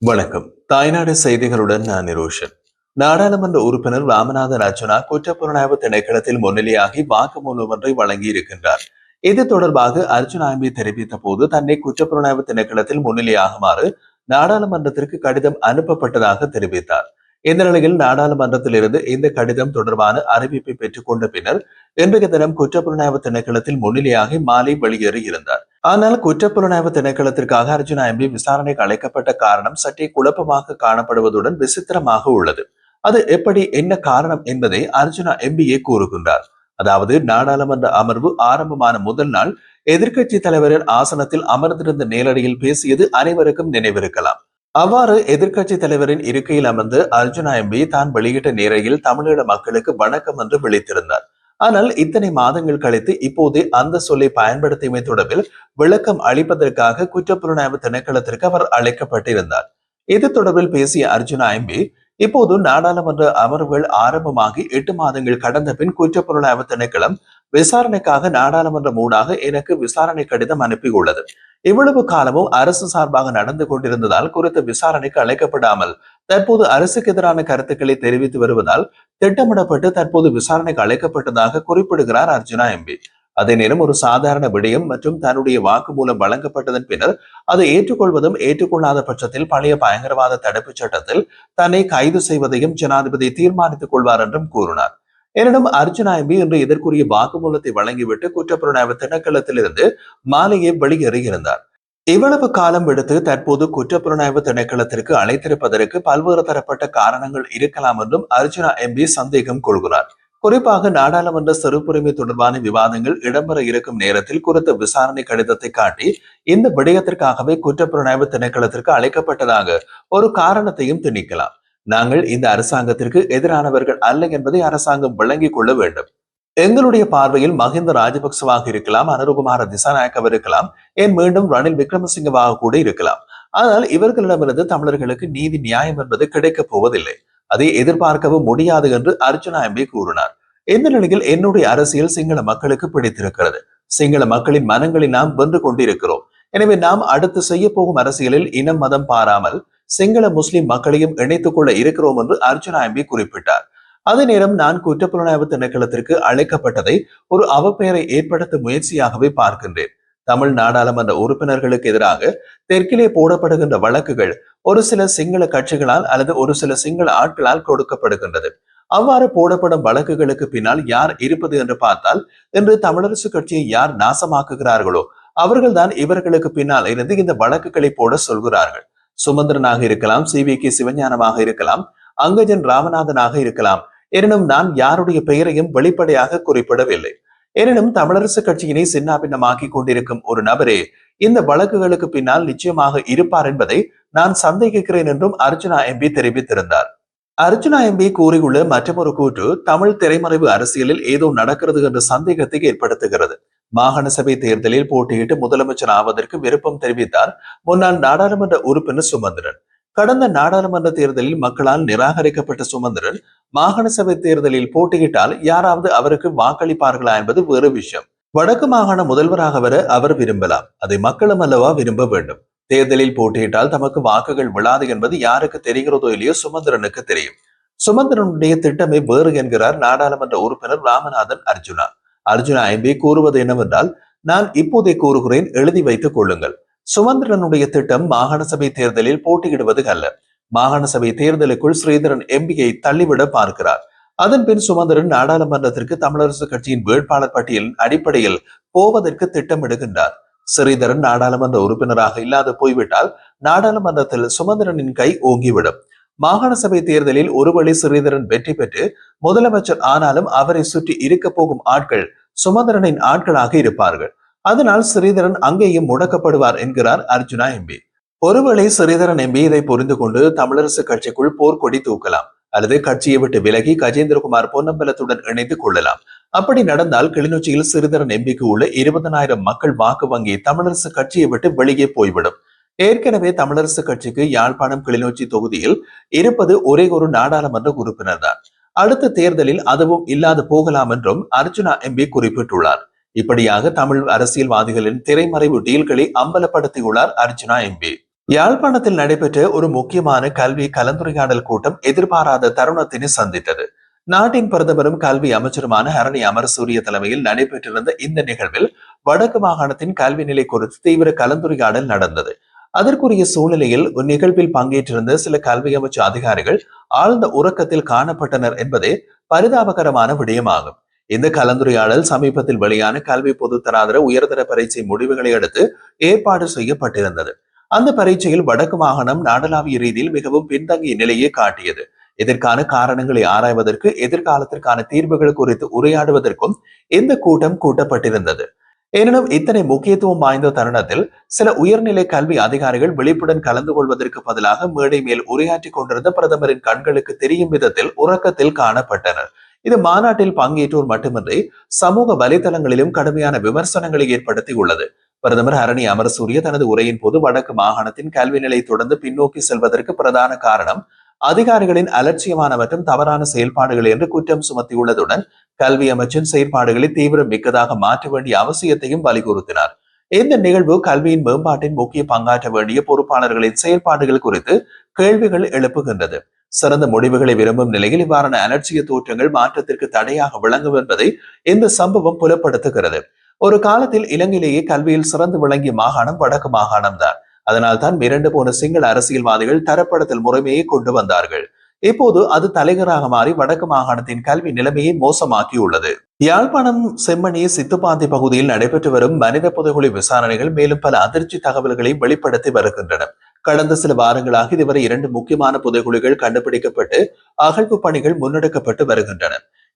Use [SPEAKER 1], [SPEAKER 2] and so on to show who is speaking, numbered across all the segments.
[SPEAKER 1] வணக்கம். தாய்நாடு செய்திகளுடன் நான் நிரோஷன். நாடாளுமன்ற உறுப்பினர் ராமநாதன் அர்ஜுனா குற்றப்புலனாய்வு திணைக்களத்தில் முன்னிலையாகி வாக்குமூலம் ஒன்றை வழங்கியிருக்கின்றார். இது தொடர்பாக அர்ஜுனா எம்பி தெரிவித்த போது தன்னை குற்றப்புலனாய்வு திணைக்களத்தில் முன்னிலையாகுமாறு நாடாளுமன்றத்திற்கு கடிதம் அனுப்பப்பட்டதாக தெரிவித்தார். இந்த நிலையில் நாடாளுமன்றத்தில் இருந்து இந்த கடிதம் தொடர்பான அறிவிப்பை பெற்றுக் கொண்ட பின்னர் இன்றைய தினம் குற்றப்புலனாய்வு திணைக்களத்தில் முன்னிலையாகி மாலை வெளியேறியிருந்தார். ஆனால் குற்றப்புலனாய்வு திணைக்களத்திற்காக அர்ஜுனா எம்பி விசாரணைக்கு அழைக்கப்பட்ட காரணம் சற்றே குழப்பமாக காணப்படுவதுடன் விசித்திரமாக உள்ளது. அது எப்படி, என்ன காரணம் என்பதை அர்ஜுனா எம்பியே கூறுகின்றார். அதாவது, நாடாளுமன்ற அமர்வு ஆரம்பமான முதல் நாள் எதிர்க்கட்சி தலைவரின் ஆசனத்தில் அமர்ந்திருந்த நேரடியில் பேசியது அனைவருக்கும் நினைவிருக்கலாம். அவ்வாறு எதிர்க்கட்சி தலைவரின் இருக்கையில் அமர்ந்து அர்ஜுனா எம்பி தான் வெளியிட்ட நேரையில் தமிழீழ மக்களுக்கு வணக்கம் என்று விழித்திருந்தார். ஆனால் இத்தனை மாதங்கள் கழித்து இப்போதே அந்த சொல்லை பயன்படுத்தியமை தொடர்பில் விளக்கம் அளிப்பதற்காக குற்றப்புலனாய்வு திணைக்களத்திற்கு அவர் அழைக்கப்பட்டிருந்தார். இது தொடர்பில் பேசிய அர்ஜுனா எம்பி, இப்போது நாடாளுமன்ற அமர்வுகள் ஆரம்பமாகி 8 மாதங்கள் கடந்த பின் குற்றப்புலனாய்வு திணைக்களம் விசாரணைக்காக நாடாளுமன்றம் ஊடாக எனக்கு விசாரணை கடிதம் அனுப்பியுள்ளது. இவ்வளவு காலமும் அரசு சார்பாக நடந்து கொண்டிருந்ததால் குறித்த விசாரணைக்கு அழைக்கப்படாமல் தற்போது அரசுக்கு எதிரான கருத்துக்களை தெரிவித்து வருவதால் திட்டமிடப்பட்டு தற்போது விசாரணைக்கு அழைக்கப்பட்டதாக குறிப்பிடுகிறார் அர்ஜுனா எம்பி. அதே நேரம் ஒரு சாதாரண விடயம் மற்றும் தன்னுடைய வாக்குமூலம் வழங்கப்பட்டதன் பின்னர் அதை ஏற்றுக்கொள்வதும் ஏற்றுக்கொள்ளாத பட்சத்தில் பழைய பயங்கரவாத தடுப்பு சட்டத்தில் தன்னை கைது செய்வதையும் ஜனாதிபதி தீர்மானித்துக் கொள்வார் என்றும் கூறினார். எனினும் அர்ஜுனா எம்பி இன்று இதற்குரிய வாக்குமூலத்தை வழங்கிவிட்டு குற்றப்புலனாய்வு திணைக்களத்திலிருந்து மாலையே வெளியேறியிருந்தார். இவ்வளவு காலம் விடுத்து தற்போது குற்றப்புலனாய்வு திணைக்களத்திற்கு அழைத்திருப்பதற்கு பல்வேறு தரப்பட்ட காரணங்கள் இருக்கலாம் என்றும் அர்ஜுனா எம்பி சந்தேகம் கொள்கிறார். குறிப்பாக நாடாளுமன்ற சிறுபுரிமை தொடர்பான விவாதங்கள் இடம்பெற இருக்கும் நேரத்தில் குறித்த விசாரணை கடிதத்தை காட்டி இந்த விடயத்திற்காகவே குற்றப்புலனாய்வு திணைக்களத்திற்கு அழைக்கப்பட்டதாக ஒரு காரணத்தையும் திணிக்கலாம். நாங்கள் இந்த அரசாங்கத்திற்கு எதிரானவர்கள் அல்ல என்பதை அரசாங்கம் விளங்கிக் கொள்ள வேண்டும். எங்களுடைய பார்வையில் மஹிந்த ராஜபக்சவாக இருக்கலாம், அனுருகுமார திசாநாயக்கவாக இருக்கலாம், ஏன் மீண்டும் ரணில் விக்ரமசிங்கவாக கூட இருக்கலாம். ஆனால் இவர்களிடமிருந்து தமிழர்களுக்கு நீதி நியாயம் என்பது கிடைக்கப் போவதில்லை. அதை எதிர்பார்க்கவும் முடியாது என்று அர்ஜுனா எம்பி கூறினார். இந்த நிலையில் என்னுடைய அரசியல் சிங்கள மக்களுக்கு பிடித்திருக்கிறது. சிங்கள மக்களின் மனங்களை நாம் வென்று கொண்டிருக்கிறோம். எனவே நாம் அடுத்து செய்ய போகும் அரசியலில் இனம் மதம் பாராமல் சிங்கள முஸ்லிம் மக்களையும் இணைத்துக் கொள்ள இருக்கிறோம் என்று அர்ஜுனா எம்பி குறிப்பிட்டார். அதே நேரம் நான் குற்றப்புலனாய்வு திணைக்களத்திற்கு அழைக்கப்பட்டதை ஒரு அவப்பெயரை ஏற்படுத்தும் முயற்சியாகவே பார்க்கின்றேன். தமிழ் நாடாளுமன்ற உறுப்பினர்களுக்கு எதிராக தெற்கிலே போடப்படுகின்ற வழக்குகள் ஒரு சில சிங்கள கட்சிகளால் அல்லது ஒரு சில சிங்கள ஆட்களால் கொடுக்கப்படுகின்றது. அவ்வாறு போடப்படும் வழக்குகளுக்கு பின்னால் யார் இருப்பது என்று பார்த்தால், இன்று தமிழரசு கட்சியை யார் நாசமாக்குகிறார்களோ அவர்கள்தான் இவர்களுக்கு பின்னால் இருந்து இந்த வழக்குகளை போட சொல்கிறார்கள். சுமந்திரனாக இருக்கலாம், CVK சிவஞானமாக இருக்கலாம், அங்கஜன் ராமநாதனாக இருக்கலாம். எனினும் நான் யாருடைய பெயரையும் வெளிப்படையாக குறிப்பிடவில்லை. எனினும் தமிழரசு கட்சியினை சின்னாபின்னமாக்கி கொண்டிருக்கும் ஒரு நபரே இந்த வழக்குகளுக்கு பின்னால் நிச்சயமாக இருப்பார் என்பதை நான் சந்தேகிக்கிறேன் என்றும் அர்ஜுனா எம்பி தெரிவித்திருந்தார். அர்ஜுனா எம்பி கூறியுள்ள மற்றொரு கூற்று தமிழ் திரைமறைவு அரசியலில் ஏதோ நடக்கிறது என்ற சந்தேகத்தை ஏற்படுத்துகிறது. மாகாண சபை தேர்தலில் போட்டியிட்டு முதலமைச்சர் ஆவதற்கு விருப்பம் தெரிவித்தார் முன்னாள் நாடாளுமன்ற உறுப்பினர் சுமந்திரன். கடந்த நாடாளுமன்ற தேர்தலில் மக்களால் நிராகரிக்கப்பட்ட சுமந்திரன் மாகாண சபை தேர்தலில் போட்டியிட்டால் யாராவது அவருக்கு வாக்களிப்பார்களா என்பது வேறு விஷயம். வடக்கு மாகாண முதல்வராக வர அவர் விரும்பலாம். அதை மக்களும் அல்லவா விரும்ப வேண்டும். தேர்தலில் போட்டியிட்டால் தமக்கு வாக்குகள் விழாது என்பது யாருக்கு தெரிகிறதோ இல்லையோ சுமந்திரனுக்கு தெரியும். சுமந்திரனுடைய திட்டமே வேறு என்கிறார் நாடாளுமன்ற உறுப்பினர் ராமநாதன் அர்ஜுனா. அர்ஜுனா எம்பி கூறுவது என்னவென்றால், நான் இப்போதே கூறுகிறேன், எழுதி வைத்துக் கொள்ளுங்கள். சுமந்திரனுடைய திட்டம் மாகாண சபை தேர்தலில் போட்டியிடுவது அல்ல. மாகாண சபை தேர்தலுக்குள் ஸ்ரீதரன் எம்பியை தள்ளிவிட பார்க்கிறார். அதன் பின் சுமந்திரன் நாடாளுமன்றத்திற்கு தமிழரசு கட்சியின் வேட்பாளர் பட்டியலின் அடிப்படையில் போவதற்கு திட்டமிடுகின்றார். ஸ்ரீதரன் நாடாளுமன்ற உறுப்பினராக இல்லாது போய்விட்டால் நாடாளுமன்றத்தில் சுமந்திரனின் கை ஓங்கிவிடும். மாகாண சபை தேர்தலில் ஒருவழி ஸ்ரீதரன் வெற்றி பெற்று முதலமைச்சர் ஆனாலும் அவரை சுற்றி இருக்க போகும் ஆட்கள் சுமந்திரனின் ஆட்களாக இருப்பார்கள். அதனால் ஸ்ரீதரன் அங்கேயும் முடக்கப்படுவார் என்கிறார் அர்ஜுனா எம்பி. ஒருவேளை ஸ்ரீதரன் எம்பி இதை புரிந்து கொண்டு தமிழரசு கட்சிக்குள் போர்க்கொடி தூக்கலாம் அல்லது கட்சியை விட்டு விலகி கஜேந்திரகுமார் பொன்னம்பலத்துடன் இணைத்துக் கொள்ளலாம். அப்படி நடந்தால் கிளிநொச்சியில் ஸ்ரீதரன் எம்பிக்கு உள்ள 20,000 மக்கள் வாக்கு வங்கி தமிழரசு கட்சியை விட்டு வெளியே போய்விடும். ஏற்கனவே தமிழரசு கட்சிக்கு யாழ்ப்பாணம் கிளிநொச்சி தொகுதியில் இருப்பது ஒரே ஒரு நாடாளுமன்ற உறுப்பினர் தான். அடுத்த தேர்தலில் அதுவும் இல்லாது போகலாம் என்றும் அர்ஜுனா எம்பி குறிப்பிட்டுள்ளார். இப்படியாக தமிழ் அரசியல்வாதிகளின் திரைமறைவு டீல்களை அம்பலப்படுத்தியுள்ளார் அர்ஜுனா எம்பி. யாழ்ப்பாணத்தில் நடைபெற்ற ஒரு முக்கியமான கல்வி கலந்துரையாடல் கூட்டம் எதிர்பாராத தருணத்தினை சந்தித்தது. நாட்டின் பிரதமரும் கல்வி அமைச்சருமான ஹரணி அமரசூரிய தலைமையில் நடைபெற்றிருந்த இந்த நிகழ்வில் வடக்கு மாகாணத்தின் கல்வி நிலை குறித்து தீவிர கலந்துரையாடல் நடந்தது. அதற்குரிய சூழ்நிலையில் நிகழ்வில் பங்கேற்றிருந்த சில கல்வி அமைச்சு அதிகாரிகள் ஆழ்ந்த உறக்கத்தில் காணப்பட்டனர் என்பதே பரிதாபகரமான விடயமாகும். இந்த கலந்துரையாடல் சமீபத்தில் வெளியான கல்வி பொதுத்தராதர உயர்தர பரீட்சை முடிவுகளை அடுத்து ஏற்பாடு செய்யப்பட்டிருந்தது. அந்த பரீட்சையில் வடக்கு மாகாணம் நாடளாவிய ரீதியில் மிகவும் பின்தங்கிய நிலையை காட்டியது. இதற்கான காரணங்களை ஆராய்வதற்கு எதிர்காலத்திற்கான தீர்வுகள் குறித்து உரையாடுவதற்கும் இந்த கூட்டம் கூட்டப்பட்டிருந்தது. எனினும் இத்தனை முக்கியத்துவம் வாய்ந்த தருணத்தில் சில உயர்நிலை கல்வி அதிகாரிகள் விழிப்புடன் கலந்து கொள்வதற்கு பதிலாக மேடை மேல் உரையாற்றிக் கொண்டிருந்த பிரதமரின் கண்களுக்கு தெரியும் விதத்தில் உறக்கத்தில் காணப்பட்டனர். இது மாநாட்டில் பங்கேற்றோர் மட்டுமின்றி சமூக வலைதளங்களிலும் கடுமையான விமர்சனங்களை ஏற்படுத்தியுள்ளது. பிரதமர் ஹரணி அமரசூரிய தனது உரையின் போது வடக்கு மாகாணத்தின் கல்வி நிலை தொடர்ந்து பின்னோக்கி செல்வதற்கு பிரதான காரணம் அதிகாரிகளின் அலட்சியமான மற்றும் தவறான செயல்பாடுகள் என்று குற்றம் சுமத்தியுள்ளதுடன் கல்வி அமைச்சின் செயல்பாடுகளை தீவிரம் மிக்கதாக மாற்ற வேண்டிய அவசியத்தையும் வலியுறுத்தினார். இந்த நிகழ்வு கல்வியின் மேம்பாட்டின் முக்கிய பங்காற்ற வேண்டிய பொறுப்பாளர்களின் செயல்பாடுகள் குறித்து கேள்விகள் எழுப்புகின்றது. சிறந்த முடிவுகளை விரும்பும் நிலையில் இவ்வாறான அலட்சிய தோற்றங்கள் மாற்றத்திற்கு தடையாக விளங்கும் என்பதை இந்த சம்பவம் புலப்படுத்துகிறது. ஒரு காலத்தில் இலங்கையிலேயே கல்வியில் சிறந்து விளங்கிய மாகாணம் வடக்கு மாகாணம் தான். அதனால் தான் மிரண்டு போன சிங்கள அரசியல்வாதிகள் தரப்படுத்தல் முறைமையை கொண்டு வந்தார்கள். இப்போது அது தலைகராக மாறி வடக்கு மாகாணத்தின் கல்வி நிலைமையை மோசமாக்கியுள்ளது. யாழ்ப்பாணம் செம்மணி சித்துப்பாந்தி பகுதியில் நடைபெற்று வரும் மனித புதைகுழி விசாரணைகள் மேலும் பல அதிர்ச்சி தகவல்களை வெளிப்படுத்தி வருகின்றன. கடந்த சில வாரங்களாக இதுவரை 2 முக்கியமான புதைகுழிகள் கண்டுபிடிக்கப்பட்டு அகழ்வு பணிகள் முன்னெடுக்கப்பட்டு வருகின்றன.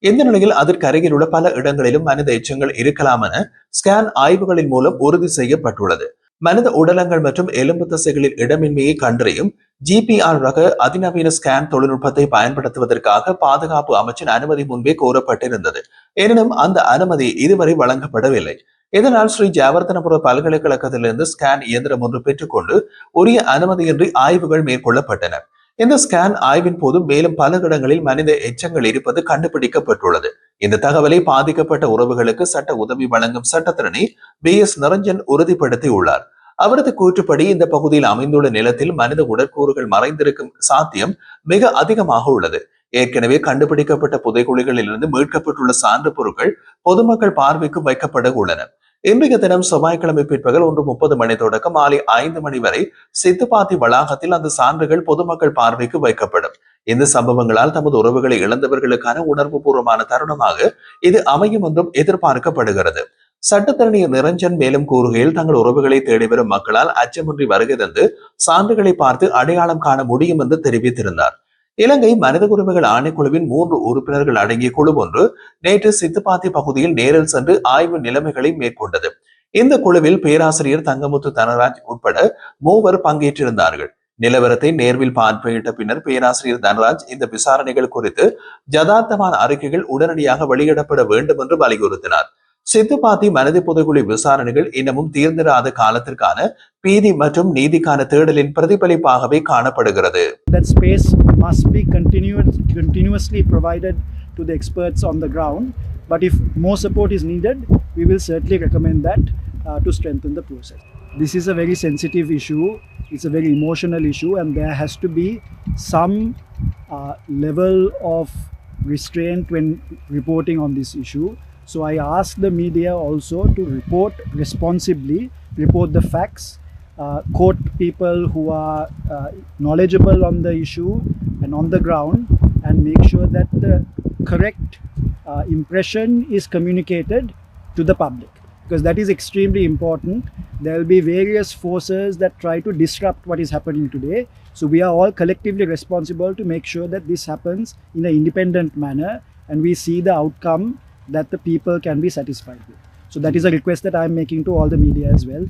[SPEAKER 1] இந்த நிலையில் அதற்கு அருகில் உள்ள பல இடங்களிலும் மனித எச்சங்கள் இருக்கலாம் என ஸ்கேன் ஆய்வுகளின் மூலம் உறுதி செய்யப்பட்டுள்ளது. மனித உடலங்கள் மற்றும் எலும்பு தசைகளில் இடமின்மையை கண்டறியும் GPR ரக அதிநவீன ஸ்கேன் தொழில்நுட்பத்தை பயன்படுத்துவதற்காக பாதுகாப்பு அமைச்சின் அனுமதி முன்பே கோரப்பட்டிருந்தது. எனினும் அந்த அனுமதி இதுவரை வழங்கப்படவில்லை. இதனால் ஸ்ரீ ஜெயவர்தனபுர பல்கலைக்கழகத்திலிருந்து ஸ்கேன் இயந்திரம் ஒன்று பெற்றுக்கொண்டு உரிய அனுமதியின்றி ஆய்வுகள் மேற்கொள்ளப்பட்டன. இந்த ஸ்கேன் ஆய்வின் போது மேலும் பல இடங்களில் மனித எச்சங்கள் இருப்பது கண்டுபிடிக்கப்பட்டுள்ளது. இந்த தகவலை பாதிக்கப்பட்ட உறவுகளுக்கு சட்ட உதவி வழங்கும் சட்டத்திரணி BS நிரஞ்சன் உறுதிப்படுத்தியுள்ளார். அவரது கூற்றுப்படி இந்த பகுதியில் அமைந்துள்ள நிலத்தில் மனித உடற்கூறுகள் மறைந்திருக்கும் சாத்தியம் மிக அதிகமாக உள்ளது. ஏற்கனவே கண்டுபிடிக்கப்பட்ட புதைகுழிகளில் இருந்து மீட்கப்பட்டுள்ள சான்று பொருட்கள் பொதுமக்கள் பார்வைக்கு வைக்கப்பட உள்ளன. இன்றைய தினம் செவ்வாய்க்கிழமை பிற்பகல் 1:30 மணி தொடக்கம் மாலை 5 மணி வரை சித்துப்பாத்தி வளாகத்தில் அந்த சான்றுகள் பொதுமக்கள் பார்வைக்கு வைக்கப்படும். இந்த சம்பவங்களால் தமது உறவுகளை இழந்தவர்களுக்கான உணர்வு பூர்வமான தருணமாக இது அமையும் என்றும் எதிர்பார்க்கப்படுகிறது. சட்டத்தரணி நிரஞ்சன் மேலும் கூறுகையில் தங்கள் உறவுகளை தேடி வரும் மக்களால் அச்சமின்றி வருகை தந்து சான்றுகளை பார்த்து அடையாளம் காண முடியும் என்று தெரிவித்திருந்தார். இலங்கை மனித உரிமைகள் ஆணைக்குழுவின் 3 உறுப்பினர்கள் அடங்கிய குழு ஒன்று நேற்று சித்துப்பாத்தி பகுதியில் நேரில் சென்று ஆய்வு நிலைமைகளை மேற்கொண்டது. இந்த குழுவில் பேராசிரியர் தங்கமுத்து தனராஜ் உட்பட 3 பங்கேற்றிருந்தார்கள். நிலவரத்தை நேர்வில் பார்வையிட்ட பின்னர் பேராசிரியர் தனராஜ் இந்த விசாரணைகள் குறித்து யதார்த்தமான அறிக்கைகள் உடனடியாக வெளியிடப்பட வேண்டும் என்று வலியுறுத்தினார். சித்துப்பாத்தி மனித புதைகுழி விசாரணைகள் இன்னமும் தீர்ந்திராத காலத்திற்கான பீதி மற்றும் நீதிக்கான தேடலின் பிரதிபலிப்பாகவே காணப்படுகிறது.
[SPEAKER 2] That space must be continuously provided to the experts on the ground, but if more support is needed, we will certainly recommend that to strengthen the process. This is a very sensitive issue, it's a very emotional issue, and there has to be some level of restraint when reporting on this issue. So I ask the media also to report responsibly, report the facts, quote people who are knowledgeable on the issue and on the ground, and make sure that the correct impression is communicated to the public, because that is extremely important. There will be various forces that try to disrupt what is happening today. So we are all collectively responsible to make sure that this happens in an independent manner and we see the outcome that the people can be satisfied with. So that is a request that I am making to all the media as well.